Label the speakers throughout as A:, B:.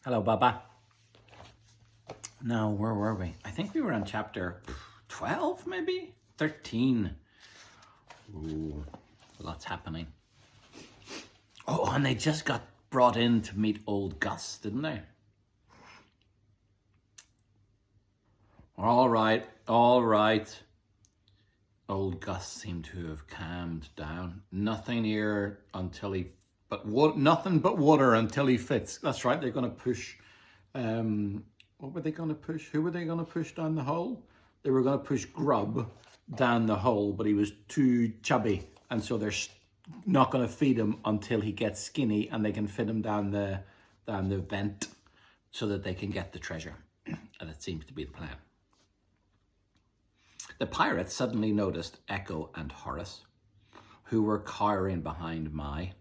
A: Hello, Baba. Now, where were we? I think we were on chapter 12, maybe? 13. Ooh, lots happening. Oh, and they just got brought in to meet old Gus, didn't they? All right. Old Gus seemed to have calmed down. Nothing here until he... nothing but water until he fits. That's right, they're going to push... what were they going to push? Who were they going to push down the hole? They were going to push Grub down the hole, but he was too chubby. And so they're not going to feed him until he gets skinny and they can fit him down the vent so that they can get the treasure. And it seems to be the plan. The pirates suddenly noticed Echo and Horace, who were cowering behind Mai.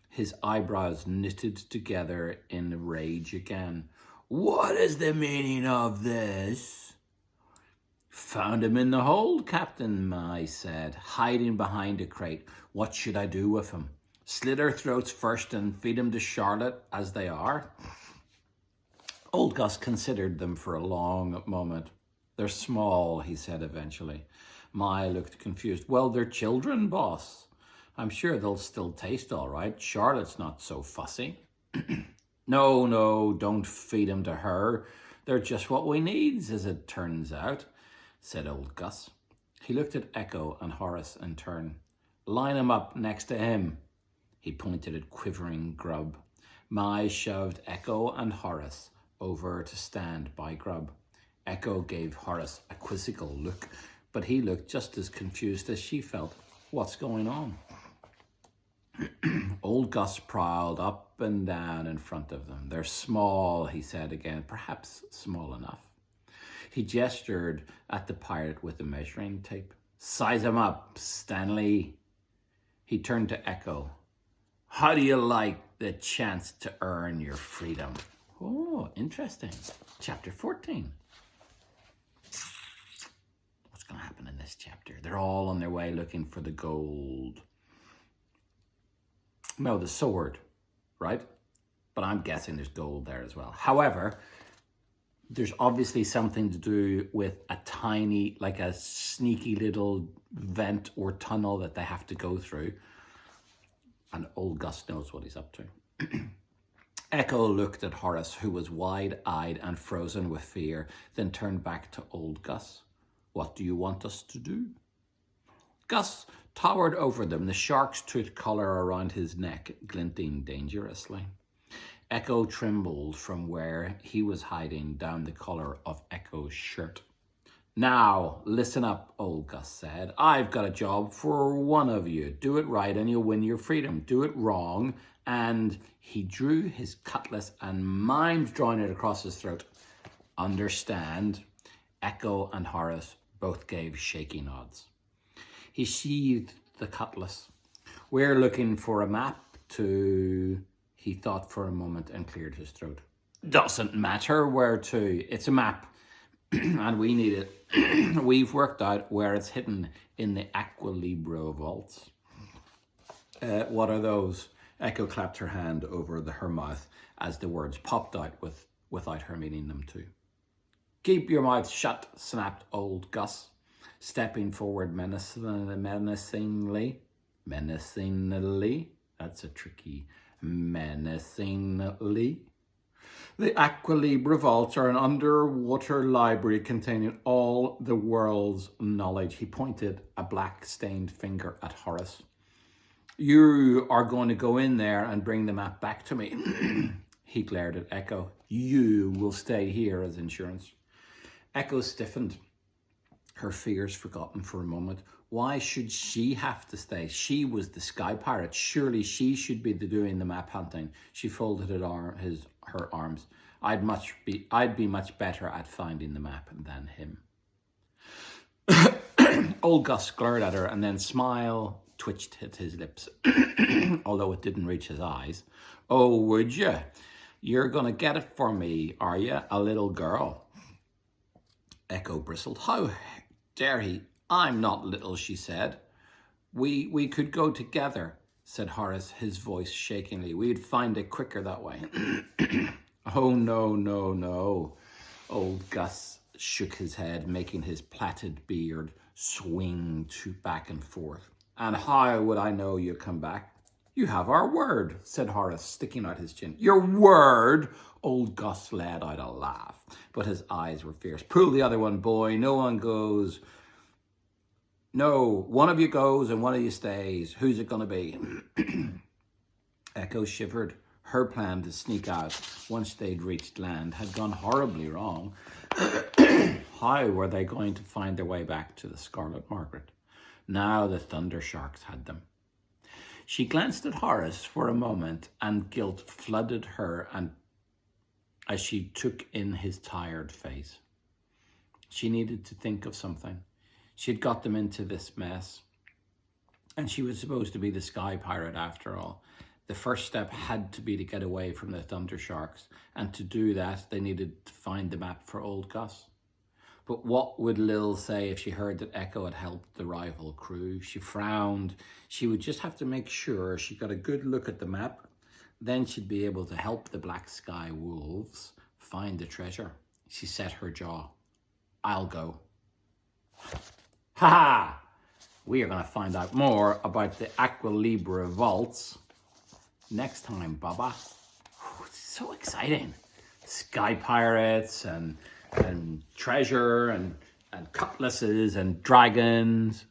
A: His eyebrows knitted together in rage again. "What is the meaning of this?" "Found him in the hold, Captain," Mai said, hiding behind a crate. "What should I do with him? Slit our throats first and feed him to Charlotte as they are?" Old Gus considered them for a long moment. "They're small," he said eventually. Mai looked confused. "Well, they're children, boss. I'm sure they'll still taste all right. Charlotte's not so fussy." No, don't feed them to her. They're just what we need, as it turns out," said old Gus. He looked at Echo and Horace in turn. "Line him up next to him." He pointed at quivering Grub. Mai shoved Echo and Horace over to stand by Grub. Echo gave Horace a quizzical look, but he looked just as confused as she felt. What's going on? Old Gus prowled up and down in front of them. "They're small," he said again, "perhaps small enough." He gestured at the pirate with the measuring tape. "Size him up, Stanley." He turned to Echo. "How do you like the chance to earn your freedom?" Oh, interesting. Chapter 14. What's going to happen in this chapter? They're all on their way looking for the gold. No, the sword, right? But I'm guessing there's gold there as well. However, there's obviously something to do with a tiny, like a sneaky little vent or tunnel that they have to go through. And old Gus knows what he's up to. Echo looked at Horace, who was wide-eyed and frozen with fear, then turned back to old Gus. "What do you want us to do?" Gus towered over them, the shark's tooth collar around his neck glinting dangerously. Echo trembled from where he was hiding down the collar of Echo's shirt. "Now, listen up," old Gus said. "I've got a job for one of you. Do it right and you'll win your freedom. Do it wrong," and he drew his cutlass and mimed drawing it across his throat. "Understand?" Echo and Horace both gave shaky nods. He sheathed the cutlass. "We're looking for a map to..." He thought for a moment and cleared his throat. "Doesn't matter where to. It's a map. And we need it. We've worked out where it's hidden in the Aqua Libra vaults." What are those?" Echo clapped her hand over her mouth as the words popped out without her meaning them to. "Keep your mouth shut," snapped old Gus, stepping forward menacingly. Menacingly? That's a tricky... Menacingly. "The Aqua Libra vaults are an underwater library containing all the world's knowledge." He pointed a black-stained finger at Horace. "You are going to go in there and bring the map back to me." He glared at Echo. "You will stay here as insurance." Echo stiffened, her fears forgotten for a moment. Why should she have to stay? She was the sky pirate. Surely she should be doing the map hunting. She folded her arms. I'd be much better at finding the map than him." Old Gus glared at her and then smile twitched at his lips, although it didn't reach his eyes. "Oh, would you? You're going to get it for me, are you, a little girl?" Echo bristled. "How dare he? I'm not little," she said. We could go together," said Horace, his voice shakingly. "We'd find it quicker that way." Oh, no, no, no. Old Gus shook his head, making his plaited beard swing back and forth. And how would I know you'd come back? You have our word, said Horace, sticking out his chin. Your word? Old Gus let out a laugh, but his eyes were fierce. Pull the other one, boy. No one goes. No, one of you goes and one of you stays. Who's it going to be? Echo shivered. Her plan to sneak out once they'd reached land had gone horribly wrong. How were they going to find their way back to the Scarlet Margaret? Now the Thunder Sharks had them. She glanced at Horace for a moment, and guilt flooded her and as she took in his tired face. She needed to think of something. She'd got them into this mess, and she was supposed to be the Sky Pirate after all. The first step had to be to get away from the Thunder Sharks, and to do that, they needed to find the map for Old Gus. But what would Lil say if she heard that Echo had helped the rival crew? She frowned. She would just have to make sure she got a good look at the map. Then she'd be able to help the Black Sky Wolves find the treasure. She set her jaw. I'll go. Ha ha! We are going to find out more about the Aqua Libra vaults next time, Baba. It's so exciting. Sky Pirates and treasure and cutlasses and dragons.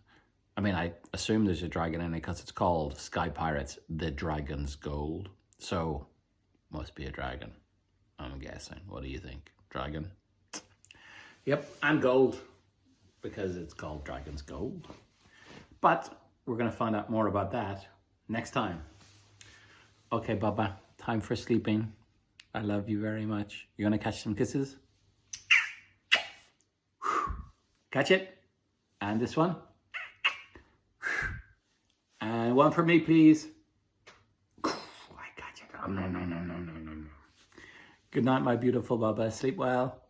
A: I mean, I assume there's a dragon in it because it's called Sky Pirates, the Dragon's Gold. So, must be a dragon, I'm guessing. What do you think? Dragon? Yep, and gold, because it's called Dragon's Gold. But we're going to find out more about that next time. Okay, Baba, time for sleeping. I love you very much. You're going to catch some kisses? Catch it. And this one. And one for me, please. I got you. No. Good night, my beautiful Baba. Sleep well.